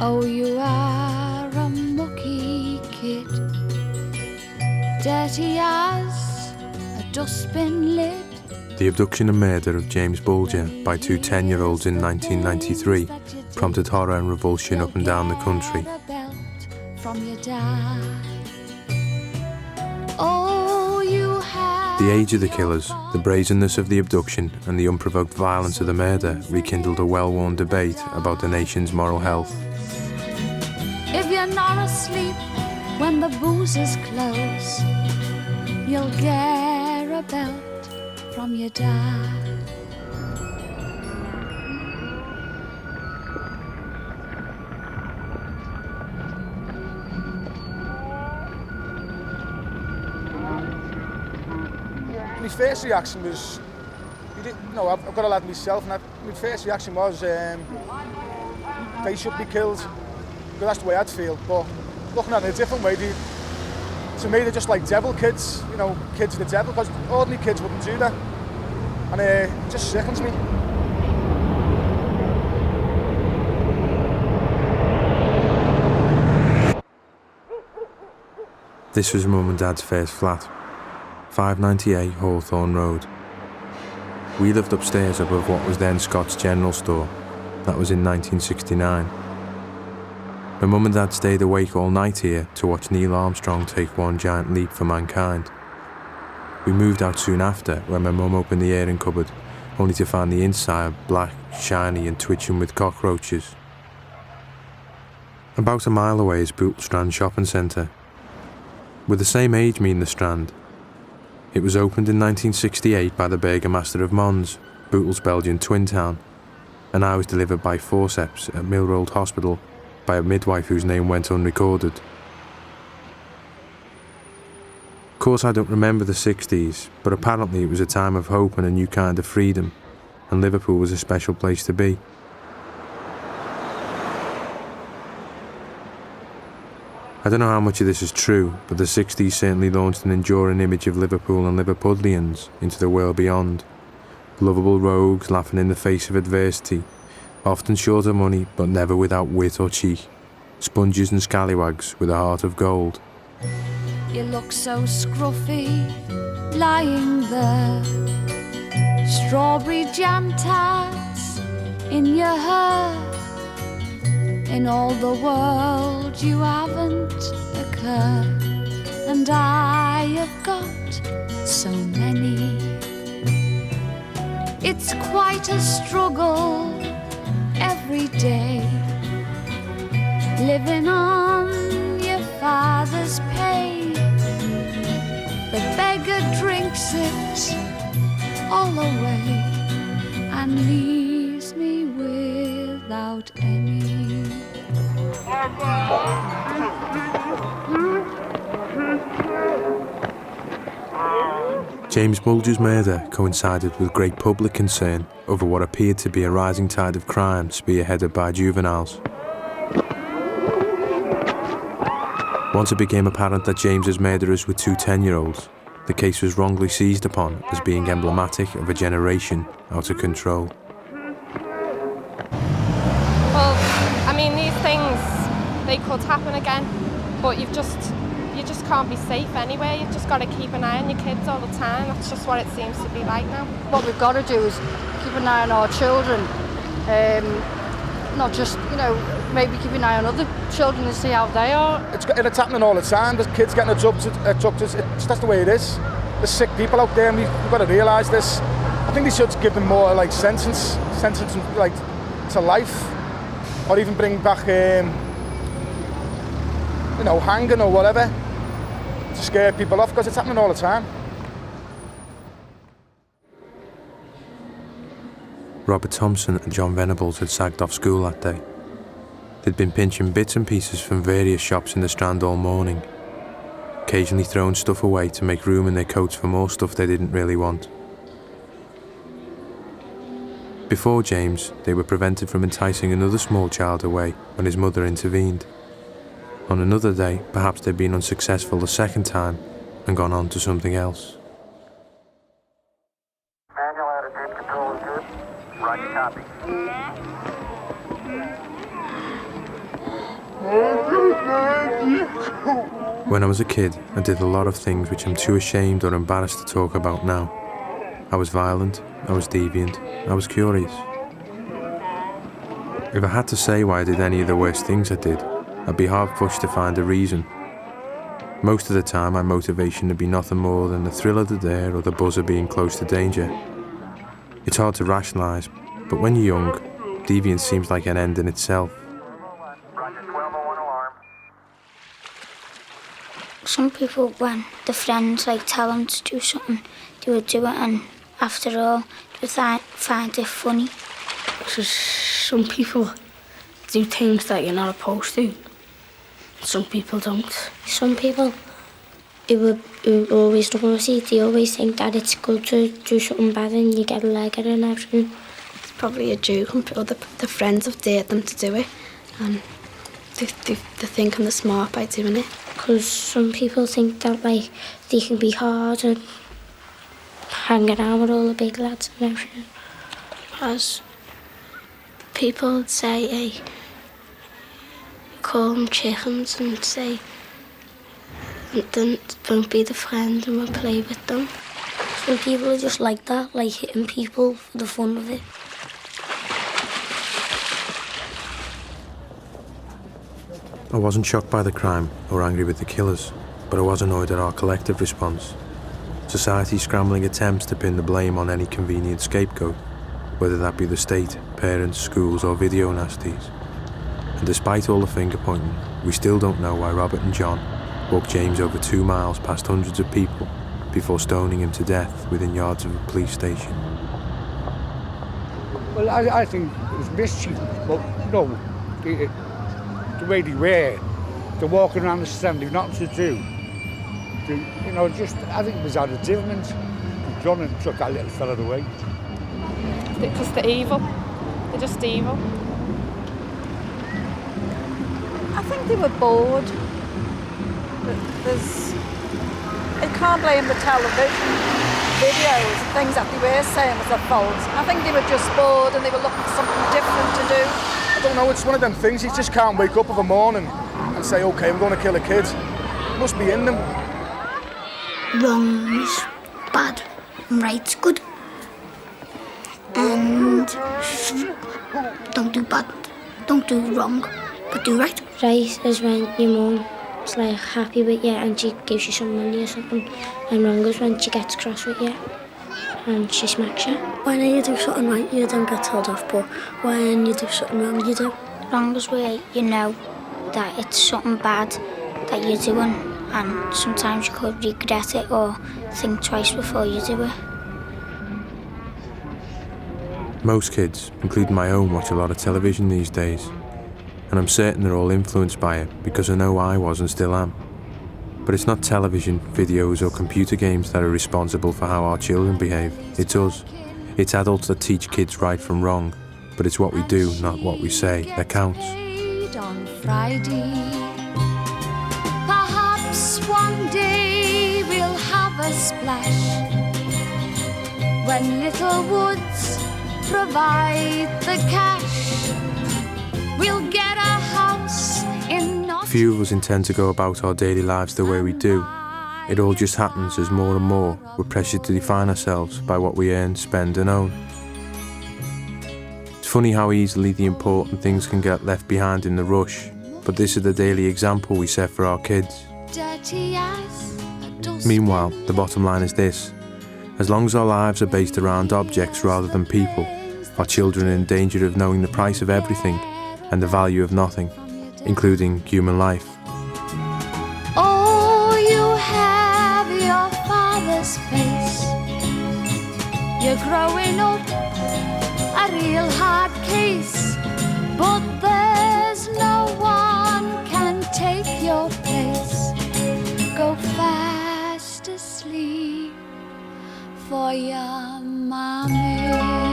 Oh, you are a mucky kid, dirty as a dustbin lid. The abduction and murder of James Bulger by two 10-year-olds in 1993 prompted horror and revulsion up and down the country. The age of the killers, the brazenness of the abduction and the unprovoked violence of the murder rekindled a well-worn debate about the nation's moral health. If you're not asleep when the boozers close, you'll get a belt from your dad. My first reaction was, I've got a lad myself, and my first reaction was they should be killed, because that's the way I'd feel. But looking at it a different way, to me they're just like devil kids, kids of the devil, because ordinary kids wouldn't do that. And it just sickens me. This was Mum and Dad's first flat, 598 Hawthorne Road. We lived upstairs above what was then Scott's General Store. That was in 1969. My Mum and Dad stayed awake all night here to watch Neil Armstrong take one giant leap for mankind. We moved out soon after, when my mum opened the airing cupboard, only to find the inside black, shiny and twitching with cockroaches. About a mile away is Bootle Strand Shopping Centre. We're the same age, me and the Strand. It was opened in 1968 by the Burgomaster of Mons, Bootle's Belgian twin town, and I was delivered by forceps at Millroad Hospital by a midwife whose name went unrecorded. Of course, I don't remember the 60s, but apparently it was a time of hope and a new kind of freedom, and Liverpool was a special place to be. I don't know how much of this is true, but the 60s certainly launched an enduring image of Liverpool and Liverpudlians into the world beyond. Lovable rogues laughing in the face of adversity, often short of money but never without wit or cheek. Sponges and scallywags with a heart of gold. You look so scruffy, lying there. Strawberry jam tarts in your hair. In all the world you haven't a care, and I have got so many. It's quite a struggle every day, living on your father's pay. The beggar drinks it all away and leaves me without any. James Bulger's murder coincided with great public concern over what appeared to be a rising tide of crime spearheaded by juveniles. Once it became apparent that James's murderers were two 10-year-olds, the case was wrongly seized upon as being emblematic of a generation out of control. Well, I mean, these things, they could happen again, but you just can't be safe anywhere. You've just got to keep an eye on your kids all the time. That's just what it seems to be like now. What we've got to do is keep an eye on our children, not just, maybe keep an eye on other children and see how they are. It's happening all the time. There's kids getting abducted. That's the way it is. There's sick people out there, and we've got to realise this. I think they should give them more sentence to life, or even bring back hanging or whatever to scare people off, because it's happening all the time. Robert Thompson and John Venables had sagged off school that day. They'd been pinching bits and pieces from various shops in the Strand all morning, occasionally throwing stuff away to make room in their coats for more stuff they didn't really want. Before James, they were prevented from enticing another small child away when his mother intervened. On another day, perhaps they'd been unsuccessful the second time and gone on to something else. Manual attitude control is good. Right, copy. When I was a kid, I did a lot of things which I'm too ashamed or embarrassed to talk about now. I was violent, I was deviant, I was curious. If I had to say why I did any of the worst things I did, I'd be hard-pushed to find a reason. Most of the time, my motivation would be nothing more than the thrill of the dare or the buzz of being close to danger. It's hard to rationalise, but when you're young, deviance seems like an end in itself. Roger, 1201 alarm. Some people, when the friends tell them to do something, they would do it, and after all, they would find it funny. Some people do things that you're not supposed to. Some people don't. Some people who always naughty, they always think that it's good to do something bad and you get a leg at it and everything. It's probably a joke, and the friends have dared them to do it, and they're thinking they're smart by doing it. Because some people think that they can be hard and hang around with all the big lads and everything. As people would say, hey, call them chickens and say, don't be the friend and we'll play with them. Some people are just like that, hitting people for the fun of it. I wasn't shocked by the crime or angry with the killers, but I was annoyed at our collective response. Society's scrambling attempts to pin the blame on any convenient scapegoat, whether that be the state, parents, schools or video nasties. And despite all the finger pointing, we still don't know why Robert and John walked James over 2 miles past hundreds of people before stoning him to death within yards of a police station. Well, I think it was mischief, but no, the way they were, they're walking around the stand, they've nothing to do. I think it was out of different. John and took that little fella away. Because they're evil. They're just evil. I think they were bored. You can't blame the television videos and things that they were saying was their fault. I think they were just bored and they were looking for something different to do. I don't know, it's one of them things, you just can't wake up of a morning and say, okay, I'm going to kill a kid. It must be in them. Wrong's bad and right's good. And don't do bad, don't do wrong, but do right. Right is when your mum is happy with you and she gives you some money or something, and wrong is when she gets cross with you and she smacks you. When you do something right, you don't get told off, but when you do something wrong, you do. Wrong is where you know that it's something bad that you're doing, and sometimes you could regret it or think twice before you do it. Most kids, including my own, watch a lot of television these days, and I'm certain they're all influenced by it because I know I was and still am. But it's not television, videos or computer games that are responsible for how our children behave. It's us. It's adults that teach kids right from wrong, but it's what we do, not what we say, that counts. On Friday, perhaps one day we'll have a splash when little woods provide the cash. We'll get a house in North. Few of us intend to go about our daily lives the way we do. It all just happens as more and more we're pressured to define ourselves by what we earn, spend and own. It's funny how easily the important things can get left behind in the rush, but this is the daily example we set for our kids. Dirty as a dust. Meanwhile, the bottom line is this: as long as our lives are based around objects rather than people, our children are in danger of knowing the price of everything and the value of nothing, including human life. Oh, you have your father's face. You're growing up a real hard case, but there's no one can take your place. Go fast asleep for your mommy.